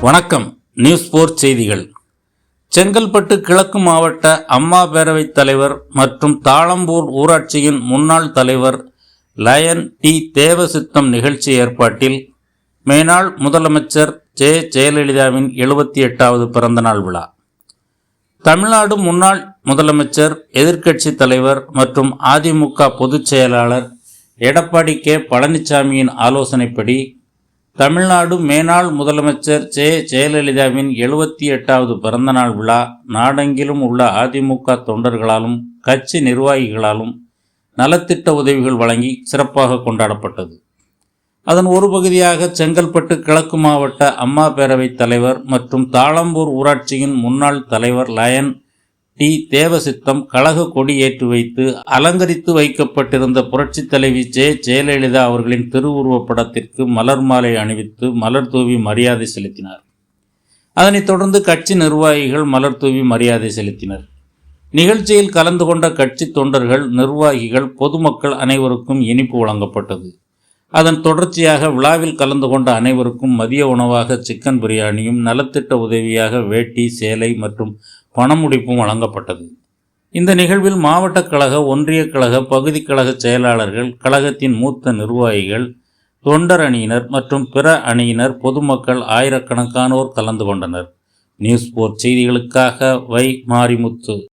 வணக்கம். நியூஸ் 4 செய்திகள். செங்கல்பட்டு கிழக்கு மாவட்ட அம்மா பேரவைத் தலைவர் மற்றும் தாளம்பூர் ஊராட்சியின் முன்னாள் தலைவர் லயன் டி தேவசித்தம் நிகழ்ச்சி ஏற்பாட்டில் மேனாள் முதலமைச்சர் ஜெயலலிதாவின் 78வது பிறந்தநாள் விழா. தமிழ்நாடு முன்னாள் முதலமைச்சர், எதிர்க்கட்சி தலைவர் மற்றும் அதிமுக பொதுச் செயலாளர் எடப்பாடி கே பழனிசாமியின் ஆலோசனைப்படி தமிழ்நாடு மேனாள் முதலமைச்சர் ஜெயலலிதாவின் 78வது பிறந்தநாள் விழா நாடெங்கிலும் உள்ள அதிமுக தொண்டர்களாலும் கட்சி நிர்வாகிகளாலும் நலத்திட்ட உதவிகள் வழங்கி சிறப்பாக கொண்டாடப்பட்டது. அதன் ஒரு பகுதியாக செங்கல்பட்டு கிழக்கு மாவட்ட அம்மா பேரவைத் தலைவர் மற்றும் தாளம்பூர் ஊராட்சியின் முன்னாள் தலைவர் லயன் டி தேவசித்தம் கழக கொடி ஏற்றி வைத்து அலங்கரித்து வைக்கப்பட்டிருந்த புரட்சித் தலைவி ஜெயலலிதா அவர்களின் திருவுருவப் படத்திற்கு மலர் மாலை அணிவித்து மலர் தூவி மரியாதை செலுத்தினார். அதனைத் தொடர்ந்து கட்சி நிர்வாகிகள் மலர் தூவி மரியாதை செலுத்தினர். நிகழ்ச்சியில் கலந்து கொண்ட கட்சி தொண்டர்கள், நிர்வாகிகள், பொதுமக்கள் அனைவருக்கும் இனிப்பு வழங்கப்பட்டது. அதன் தொடர்ச்சியாக விழாவில் கலந்து கொண்ட அனைவருக்கும் மதிய உணவாக சிக்கன் பிரியாணியும், நலத்திட்ட உதவியாக வேட்டி, சேலை மற்றும் பணமுடிப்பும் வழங்கப்பட்டது. இந்த நிகழ்வில் மாவட்ட கழக, ஒன்றிய கழக, பகுதி கழக செயலாளர்கள், கழகத்தின் மூத்த நிர்வாகிகள், தொண்டர் அணியினர் மற்றும் பிற அணியினர், பொதுமக்கள் ஆயிரக்கணக்கானோர் கலந்து கொண்டனர். நியூஸ் 4 செய்திகளுக்காக வை. மாரிமுத்து.